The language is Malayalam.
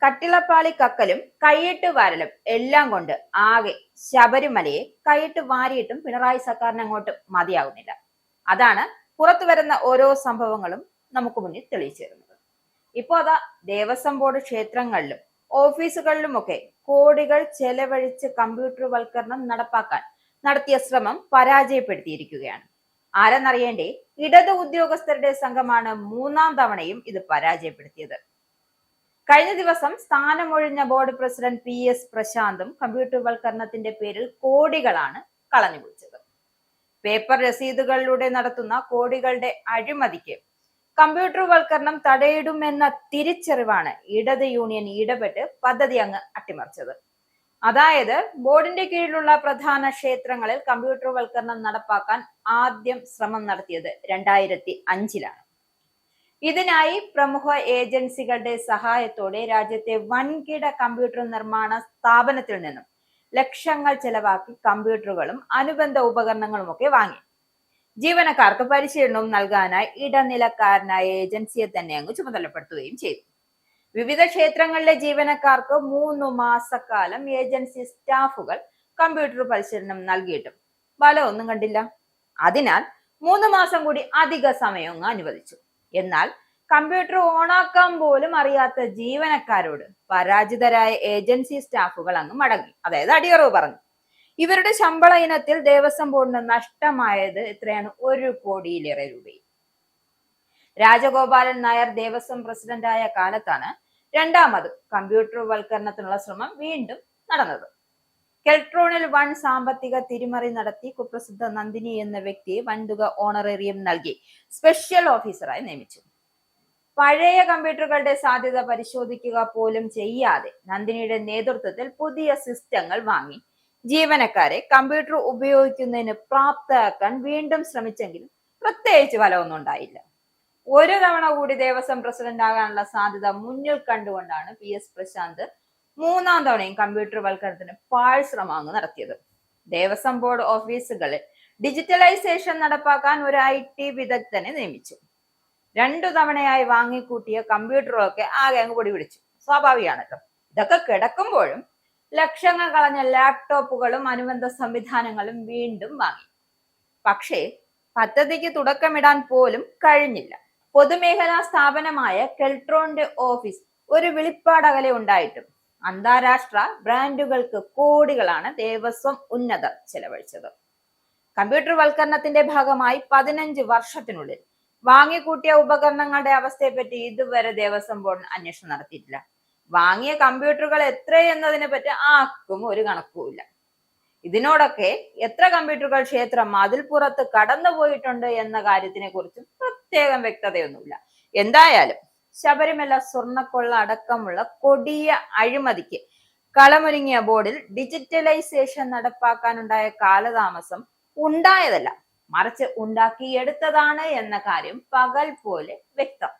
കട്ടിളപ്പാളി കക്കലും കൈയിട്ട് വാരലും എല്ലാം കൊണ്ട് ആകെ ശബരിമലയെ കൈയിട്ട് വാരിയിട്ടും പിണറായി സർക്കാരിന് അങ്ങോട്ട് മതിയാകുന്നില്ല. അതാണ് പുറത്തു വരുന്ന ഓരോ സംഭവങ്ങളും നമുക്ക് മുന്നിൽ തെളിയിച്ചു തരുന്നത്. ഇപ്പോ അതാ ദേവസ്വം ബോർഡ് ക്ഷേത്രങ്ങളിലും ഓഫീസുകളിലുമൊക്കെ കോടികൾ ചെലവഴിച്ച് കമ്പ്യൂട്ടർവൽക്കരണം നടപ്പാക്കാൻ നടത്തിയ ശ്രമം പരാജയപ്പെടുത്തിയിരിക്കുകയാണ്. ആരെന്നറിയേണ്ടേ, ഇടത് ഉദ്യോഗസ്ഥരുടെ സംഘമാണ് മൂന്നാം തവണയും ഇത് പരാജയപ്പെടുത്തിയത്. കഴിഞ്ഞ ദിവസം സ്ഥാനമൊഴിഞ്ഞ ബോർഡ് പ്രസിഡന്റ് PS പ്രശാന്തും കമ്പ്യൂട്ടർവൽക്കരണത്തിന്റെ പേരിൽ കോടികളാണ് കളഞ്ഞുകുളിച്ചത്. പേപ്പർ രസീതുകളിലൂടെ നടത്തുന്ന കോടികളുടെ അഴിമതിക്ക് കമ്പ്യൂട്ടർവൽക്കരണം തടയിടുമെന്ന തിരിച്ചറിവാണ് ഇടത് യൂണിയൻ ഇടപെട്ട് പദ്ധതി അങ്ങ് അട്ടിമറിച്ചത്. അതായത് ബോർഡിന്റെ കീഴിലുള്ള പ്രധാന ക്ഷേത്രങ്ങളിൽ കമ്പ്യൂട്ടർവൽക്കരണം നടപ്പാക്കാൻ ആദ്യം ശ്രമം നടത്തിയത് 2005-ലാണ്. ഇതിനായി പ്രമുഖ ഏജൻസികളുടെ സഹായത്തോടെ രാജ്യത്തെ വൻകിട കമ്പ്യൂട്ടർ നിർമ്മാണ സ്ഥാപനത്തിൽ നിന്നും ലക്ഷങ്ങൾ ചെലവാക്കി കമ്പ്യൂട്ടറുകളും അനുബന്ധ ഉപകരണങ്ങളും ഒക്കെ വാങ്ങി. ജീവനക്കാർക്ക് പരിശീലനവും നൽകാനായി ഇടനിലക്കാരനായ ഏജൻസിയെ തന്നെ അങ്ങ് ചുമതലപ്പെടുത്തുകയും ചെയ്തു. വിവിധ ക്ഷേത്രങ്ങളിലെ ജീവനക്കാർക്ക് 3 മാസക്കാലം ഏജൻസി സ്റ്റാഫുകൾ കമ്പ്യൂട്ടർ പരിശീലനം നൽകിയിട്ടും ഫലമൊന്നും കണ്ടില്ല. അതിനാൽ 3 മാസം കൂടി അധിക സമയം അങ്ങ് അനുവദിച്ചു. എന്നാൽ കമ്പ്യൂട്ടർ ഓണാക്കാൻ പോലും അറിയാത്ത ജീവനക്കാരോട് പരാജിതരായ ഏജൻസി സ്റ്റാഫുകൾ അങ്ങ് മടങ്ങി, അതായത് അടിയറവ് പറഞ്ഞു. ഇവരുടെ ശമ്പള ഇനത്തിൽ ദേവസ്വം ബോർഡിന് നഷ്ടമായത് എത്രയാണ്? 1 കോടിയിലേറെ രൂപയും. രാജഗോപാലൻ നായർ ദേവസ്വം പ്രസിഡന്റായ കാലത്താണ് രണ്ടാമത് കമ്പ്യൂട്ടർവൽക്കരണത്തിനുള്ള ശ്രമം വീണ്ടും നടന്നത്. കെൽട്രോണിൽ വൻ സാമ്പത്തിക തിരിമറി നടത്തി കുപ്രസിദ്ധ നന്ദിനി എന്ന വ്യക്തിയെ വൻതുക ഓണറേറിയം നൽകി സ്പെഷ്യൽ ഓഫീസറായി നിയമിച്ചു. പഴയ കമ്പ്യൂട്ടറുകളുടെ സാധ്യത പരിശോധിക്കുക പോലും ചെയ്യാതെ നന്ദിനിയുടെ നേതൃത്വത്തിൽ പുതിയ സിസ്റ്റങ്ങൾ വാങ്ങി ജീവനക്കാരെ കമ്പ്യൂട്ടർ ഉപയോഗിക്കുന്നതിന് പ്രാപ്തരാക്കാൻ വീണ്ടും ശ്രമിച്ചെങ്കിലും പ്രത്യേകിച്ച് ഫലമൊന്നും ഉണ്ടായില്ല. ഒരു തവണ കൂടി ദേവസ്വം പ്രസിഡന്റ് ആകാനുള്ള സാധ്യത മുന്നിൽ കണ്ടുകൊണ്ടാണ് PS പ്രശാന്ത് മൂന്നാം തവണയും കമ്പ്യൂട്ടർവൽക്കരണത്തിന് പാഴ്ശ്രമം നടത്തിയത്. ദേവസ്വം ബോർഡ് ഓഫീസുകളിൽ ഡിജിറ്റലൈസേഷൻ നടപ്പാക്കാൻ ഒരു IT വിദഗ്ധനെ നിയമിച്ചു. 2 തവണയായി വാങ്ങിക്കൂട്ടിയ കമ്പ്യൂട്ടറൊക്കെ ആകെ അങ്ങ് പൊടി പിടിച്ചു. സ്വാഭാവികമാണല്ലോ. ഇതൊക്കെ കിടക്കുമ്പോഴും ലക്ഷങ്ങൾ കളഞ്ഞ ലാപ്ടോപ്പുകളും അനുബന്ധ സംവിധാനങ്ങളും വീണ്ടും വാങ്ങി. പക്ഷേ പദ്ധതിക്ക് തുടക്കമിടാൻ പോലും കഴിഞ്ഞില്ല. പൊതുമേഖലാ സ്ഥാപനമായ കെൽട്രോണിന്റെ ഓഫീസ് ഒരു വെളിപ്പാടകലെ ഉണ്ടായിട്ടും അന്താരാഷ്ട്ര ബ്രാൻഡുകൾക്ക് കോടികളാണ് ദേവസ്വം ഉന്നതർ ചെലവഴിച്ചത്. കമ്പ്യൂട്ടർവൽക്കരണത്തിന്റെ ഭാഗമായി 15 വർഷത്തിനുള്ളിൽ വാങ്ങിക്കൂട്ടിയ ഉപകരണങ്ങളുടെ അവസ്ഥയെപ്പറ്റി ഇതുവരെ ദേവസ്വം ബോർഡ് അന്വേഷണം നടത്തിയിട്ടില്ല. വാങ്ങിയ കമ്പ്യൂട്ടറുകൾ എത്രയെന്നതിനെ പറ്റി ആർക്കും ഒരു കണക്കുമില്ല. ഇതിനോടൊക്കെ എത്ര കമ്പ്യൂട്ടറുകൾ ക്ഷേത്രം അതിൽപ്പുറത്ത് കടന്നുപോയിട്ടുണ്ട് എന്ന കാര്യത്തിനെ കുറിച്ചും പ്രത്യേകം വ്യക്തതയൊന്നുമില്ല. എന്തായാലും ശബരിമല സ്വർണ്ണക്കൊള്ള അടക്കമുള്ള കൊടിയ അഴിമതിക്ക് കളമൊരുങ്ങിയ ബോർഡിൽ ഡിജിറ്റലൈസേഷൻ നടപ്പാക്കാനുണ്ടായ കാലതാമസം ഉണ്ടായതല്ല, മറിച്ച് ഉണ്ടാക്കിയെടുത്തതാണ് എന്ന കാര്യം പകൽ പോലെ വ്യക്തം.